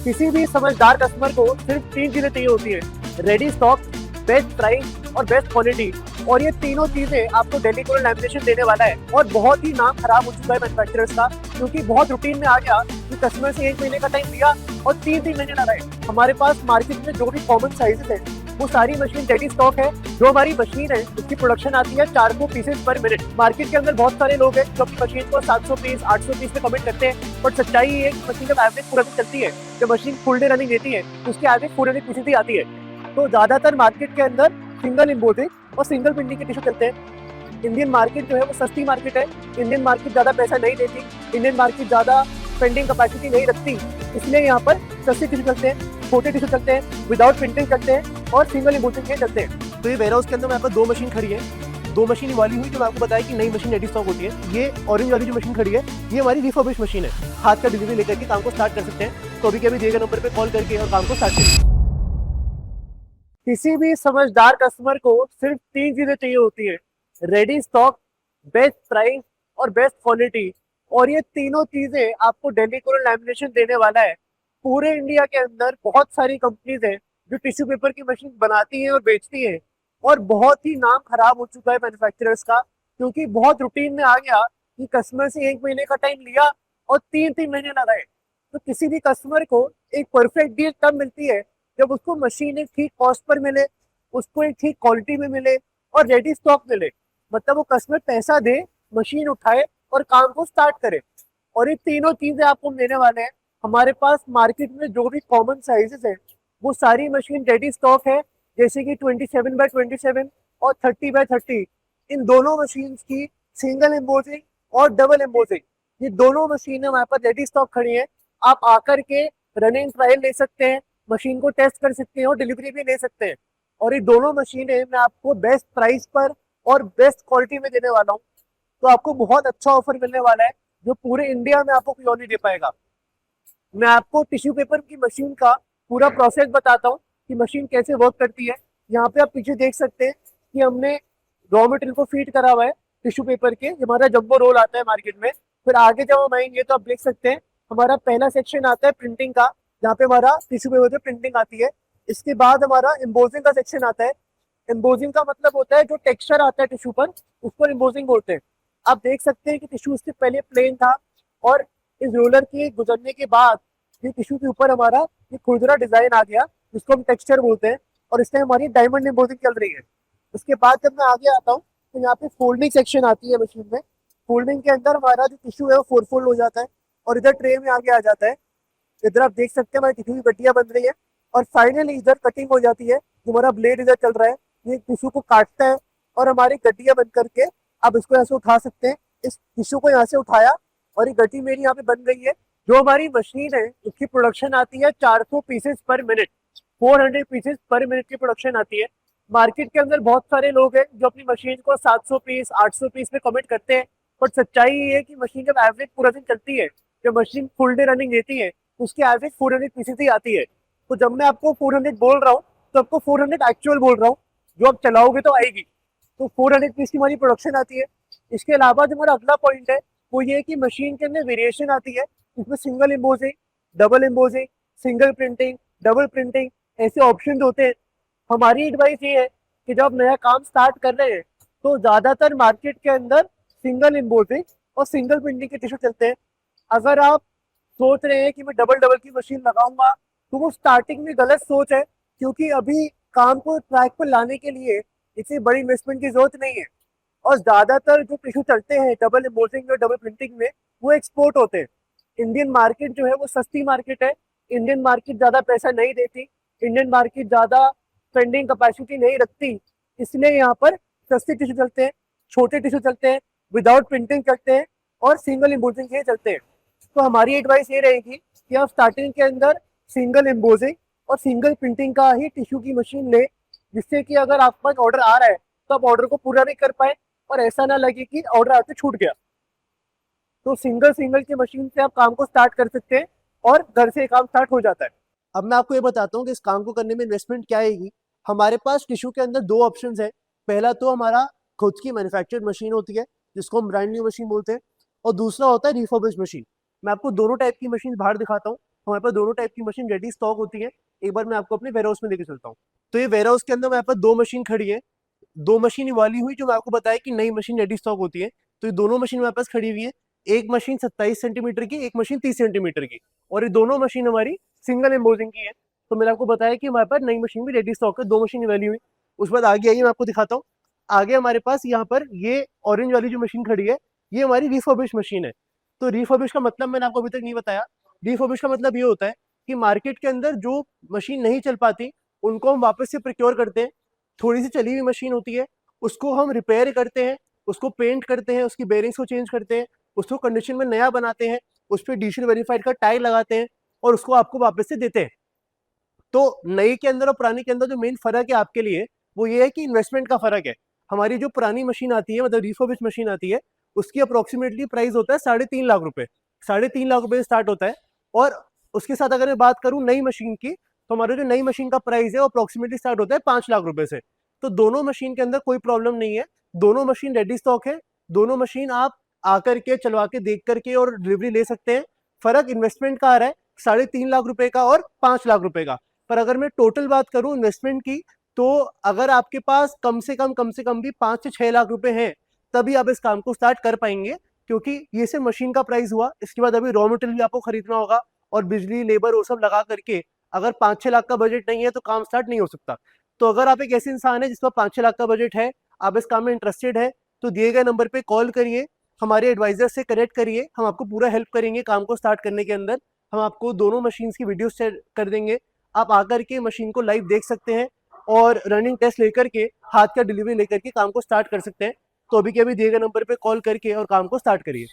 किसी भी समझदार कस्टमर को सिर्फ तीन चीजें चाहिए होती है: रेडी स्टॉक, बेस्ट प्राइस और बेस्ट क्वालिटी। और ये तीनों चीजें आपको दिल्ली कोल लैमिनेशन देने वाला है। और बहुत ही नाम खराब हो चुका है मैन्युफैक्चरर्स का, क्योंकि बहुत रूटीन में आ गया कि कस्टमर से 1 महीने का टाइम लिया और 3 महीने लगा है। हमारे पास मार्केट में जो भी कॉमन साइजेस है वो सारी मशीन रेडी स्टॉक है। जो हमारी मशीन है उसकी प्रोडक्शन आती है 400 पीसेस पर मिनट। मार्केट के अंदर बहुत सारे लोग हैं जो अपनी मशीन को 700 पीस 800 पीस में कमिट करते हैं, बट सच्चाई ये है कि मशीन जब एवरेज पूरा दिन चलती है, जब मशीन फुल डे रनिंग देती है, उसकी एवरेज पूरे दिन पीसेस ही आती है। तो ज्यादातर मार्केट के अंदर सिंगल इम्पोर्टेड और सिंगल प्रिंटिंग के टिश्यू चलते हैं। इंडियन मार्केट जो है वो सस्ती मार्केट है। इंडियन मार्केट ज्यादा पैसा नहीं देती, इंडियन मार्केट ज्यादा स्पेंडिंग कैपेसिटी नहीं रखती, इसलिए यहाँ पर सस्ते टिश्यू चलते हैं, छोटे टिश्यू चलते हैं, विदाउट प्रिंटिंग चलते हैं और सिंगल इम्पोर्टेड के चलते हैं। तो ये वेयर हाउस के अंदर मेरे पास 2 मशीन खड़ी है। 2 मशीन वाली हुई जो मैं आपको बताया कि नई मशीन रेडी स्टॉक होती है। ये ऑरेंज वाली जो मशीन खड़ी है ये हमारी रिफर्बिश मशीन है। हाथ का डिलीवरी लेकर के काम को स्टार्ट कर सकते हैं। तो अभी के अभी दिए गए नंबर पे कॉल करके और काम को स्टार्ट करिए। किसी भी समझदार कस्टमर को सिर्फ 3 चीजें चाहिए होती है: रेडी स्टॉक, बेस्ट प्राइस और बेस्ट क्वालिटी। और ये तीनों चीजें आपको दिल्ली कोल लैमिनेशन देने वाला है। पूरे इंडिया के अंदर बहुत सारी कंपनीज हैं जो टिश्यू पेपर की मशीन बनाती हैं और बेचती हैं। और बहुत ही नाम खराब हो चुका है मैन्युफैक्चरर्स का, क्योंकि बहुत रूटीन में आ गया कि कस्टमर से 1 महीने का टाइम लिया और 3 महीने लगाए। तो किसी भी कस्टमर को एक परफेक्ट डील तब मिलती है जब उसको मशीन एक ठीक कॉस्ट पर मिले, उसको एक ठीक क्वालिटी में मिले और रेडी स्टॉक मिले। मतलब वो कस्टमर पैसा दे, मशीन उठाए और काम को स्टार्ट करे। और ये तीनों चीजें आपको देने वाले हैं। हमारे पास मार्केट में जो भी कॉमन साइजेस है वो सारी मशीन रेडी स्टॉक है, जैसे कि 27x27 और 30x30। इन दोनों मशीन की सिंगल एम्बोसिंग और डबल एम्बोसिंग, ये दोनों मशीनें हमारे पास रेडी स्टॉक खड़ी हैं। आप आकर के रनिंग ट्रायल ले सकते हैं, मशीन को टेस्ट कर सकते हैं और डिलीवरी भी ले सकते हैं। और ये दोनों मशीनें मैं आपको बेस्ट प्राइस पर और बेस्ट क्वालिटी में देने वाला हूँ। तो आपको बहुत अच्छा ऑफर मिलने वाला है जो पूरे इंडिया में आपको कोई और नहीं दे पाएगा। मैं आपको टिश्यू पेपर की मशीन का पूरा प्रोसेस बताता हूँ कि मशीन कैसे वर्क करती है। यहाँ पे आप पीछे देख सकते हैं कि हमने रॉ मटेरियल को फीड करा हुआ है टिश्यू पेपर के। हमारा जंबो रोल आता है मार्केट में। फिर आगे जब हम आएंगे तो आप देख सकते हैं हमारा पहला सेक्शन आता है प्रिंटिंग का, जहाँ पे हमारा टिश्यू पेपर पे प्रिंटिंग आती है। इसके बाद हमारा एम्बोजिंग का सेक्शन आता है। एम्बोजिंग का मतलब होता है जो टेक्सचर आता है टिश्यू पर, उसको एम्बोजिंग बोलते हैं। आप देख सकते हैं कि टिश्यू इससे पहले प्लेन था और इस रोलर के गुजरने के बाद ये टिश्यू के ऊपर हमारा ये खुरदुरा डिजाइन आ गया, जिसको हम टेक्सचर बोलते हैं। और इसमें हमारी डायमंड एम्बोजिंग चल रही है। उसके बाद जब मैं आगे आता हूँ तो यहाँ पे फोल्डिंग सेक्शन आती है मशीन में। फोल्डिंग के अंदर हमारा जो टिश्यू है वो 4 फोल्ड हो जाता है और इधर ट्रे में आगे आ जाता है। इधर आप देख सकते हैं हमारी टिश्यू की गड्डियां बन रही है और फाइनली इधर कटिंग हो जाती है। जो हमारा ब्लेड इधर चल रहा है ये टिश्यू को काटता है और हमारी गड्डियां बन करके आप इसको यहाँ से उठा सकते हैं। इस टिश्यू को यहाँ से उठाया और ये गड्डी मेरी यहाँ पे बन गई है। जो हमारी मशीन है उसकी प्रोडक्शन आती है 400 पीसेस पर मिनट, 400 पीसेस पर मिनट की प्रोडक्शन आती है। मार्केट के अंदर बहुत सारे लोग हैं जो अपनी मशीन को 700 पीस 800 पीस में कमिट करते हैं, बट सच्चाई ये है कि मशीन जब एवरेज पूरा दिन चलती है, जब मशीन फुल डे रनिंग देती है, उसकी एवरेज 400 पीसेस ही आती है। तो जब मैं आपको 400 बोल रहा हूँ तो आपको 400 एक्चुअल बोल रहा हूँ, जो आप चलाओगे तो आएगी। तो 400 पीस की हमारी प्रोडक्शन आती है। इसके अलावा जो हमारा अगला पॉइंट है वो ये है कि मशीन के अंदर वेरिएशन आती है। इसमें single embossing, double embossing, single printing, double printing, ऐसे ऑप्शन होते हैं। हमारी एडवाइस ये है कि जब आप नया काम स्टार्ट कर रहे हैं तो ज्यादातर मार्केट के अंदर सिंगल एम्बोजिंग और सिंगल प्रिंटिंग के टिश्यू चलते हैं। अगर आप सोच रहे हैं कि मैं डबल डबल की मशीन लगाऊंगा तो वो स्टार्टिंग में गलत सोच है, क्योंकि अभी काम को ट्रैक पर लाने के लिए इतनी बड़ी इन्वेस्टमेंट की जरूरत नहीं है। और ज्यादातर जो टिश्यू चलते हैं डबल एम्बोसिंग और डबल प्रिंटिंग में वो एक्सपोर्ट होते हैं। इंडियन मार्केट जो है वो सस्ती मार्केट है। इंडियन मार्केट ज्यादा पैसा नहीं देती, इंडियन मार्केट ज्यादा स्पेंडिंग कैपेसिटी नहीं रखती, इसलिए यहाँ पर सस्ते टिश्यू चलते हैं, छोटे टिश्यू चलते हैं, विदाउट प्रिंटिंग चलते हैं और सिंगल एम्बोसिंग के चलते हैं। तो हमारी एडवाइस ये रहेगी कि आप स्टार्टिंग के अंदर सिंगल एम्बोसिंग और सिंगल प्रिंटिंग का ही टिश्यू की मशीन ले, जिससे कि अगर आपके पास ऑर्डर आ रहा है तो आप ऑर्डर को पूरा नहीं कर पाए और ऐसा ना लगे कि ऑर्डर आपसे छूट गया। तो सिंगल सिंगल की मशीन से आप काम को स्टार्ट कर सकते हैं और घर से काम स्टार्ट हो जाता है। अब मैं आपको ये बताता हूँ कि इस काम को करने में इन्वेस्टमेंट क्या आएगी। हमारे पास टिश्यू के अंदर 2 ऑप्शंस है। पहला तो हमारा खुद की मैन्युफैक्चर्ड मशीन होती है जिसको हम ब्रांड न्यू मशीन बोलते हैं, और दूसरा होता है रिफर्बिश्ड मशीन। मैं आपको दोनों टाइप की मशीन बाहर दिखाता हूँ। हमारे पास दोनों टाइप की मशीन रेडी स्टॉक होती है। एक बार मैं आपको अपने वेयर हाउस में लेके चलता हूँ। तो ये वेयर हाउस के अंदर हमारे पास दो मशीन खड़ी है, दो मशीन वाली हुई जो मैं आपको बताया कि नई मशीन रेडी स्टॉक होती है। तो ये दोनों मशीन हमारे पास खड़ी हुई है, एक मशीन 27 सेंटीमीटर की, एक मशीन 30 सेंटीमीटर की, और ये दोनों मशीन हमारी सिंगल एम्बोजिंग की है। तो मैंने आपको बताया कि हमारे पास नई मशीन भी रेडी स्टॉक है, दो मशीन वाली हुई। उसके बाद आगे आइए मैं आपको दिखाता हूँ। आगे हमारे पास यहाँ पर ये ऑरेंज वाली जो मशीन खड़ी है, ये हमारी रिफर्बिश मशीन है। तो रिफर्बिश का मतलब मैंने आपको अभी तक नहीं बताया। रिफर्बिश का मतलब ये होता है कि मार्केट के अंदर जो मशीन नहीं चल पाती उनको हम वापस से प्रोक्योर करते हैं। थोड़ी सी चली हुई मशीन होती है, उसको हम रिपेयर करते हैं, उसको पेंट करते हैं, उसकी बेरिंग्स को चेंज करते हैं, उसको कंडीशन में नया बनाते हैं, उस पर डीजल वेरीफाइड का टायर लगाते हैं और उसको आपको वापस से देते हैं। तो नई के अंदर और पुरानी के अंदर जो मेन फर्क है आपके लिए, वो ये है कि इन्वेस्टमेंट का फर्क है। हमारी जो पुरानी मशीन आती है, मतलब रिफर्बिश मशीन आती है, उसकी अप्रोक्सीमेटली प्राइस होता है 3.5 लाख रुपए, 3.5 लाख रुपए से स्टार्ट होता है। और उसके साथ अगर मैं बात करूं नई मशीन की, तो हमारा जो नई मशीन का प्राइस है वो अप्रोक्सीमेटली स्टार्ट होता है 5 लाख रुपए से। तो दोनों मशीन के अंदर कोई प्रॉब्लम नहीं है, दोनों मशीन रेडी स्टॉक है, दोनों मशीन आप आकर के चलवा के देख करके और डिलीवरी ले सकते हैं। फर्क इन्वेस्टमेंट का आ रहा है 3.5 लाख रुपए का और 5 लाख रुपए का। पर अगर मैं टोटल बात करूं इन्वेस्टमेंट की, तो अगर आपके पास कम से कम भी 5 से 6 लाख रुपए हैं, तभी आप इस काम को स्टार्ट कर पाएंगे। क्योंकि ये सिर्फ मशीन का प्राइस हुआ, इसके बाद अभी रॉ मटेरियल भी आपको खरीदना होगा और बिजली लेबर वो सब लगा करके अगर 5-6 लाख का बजट नहीं है तो काम स्टार्ट नहीं हो सकता। तो अगर आप एक ऐसे इंसान है जिसका 5-6 लाख का बजट है, आप इस काम में इंटरेस्टेड है, तो दिए गए नंबर पे कॉल करिए, हमारे एडवाइजर से कनेक्ट करिए, हम आपको पूरा हेल्प करेंगे काम को स्टार्ट करने के अंदर। हम आपको दोनों मशीन्स की वीडियो शेयर कर देंगे, आप आकर के मशीन को लाइव देख सकते हैं और रनिंग टेस्ट लेकर के हाथ का डिलीवरी लेकर के काम को स्टार्ट कर सकते हैं। तो अभी के अभी दिए गए नंबर पे कॉल करके और काम को स्टार्ट करिए।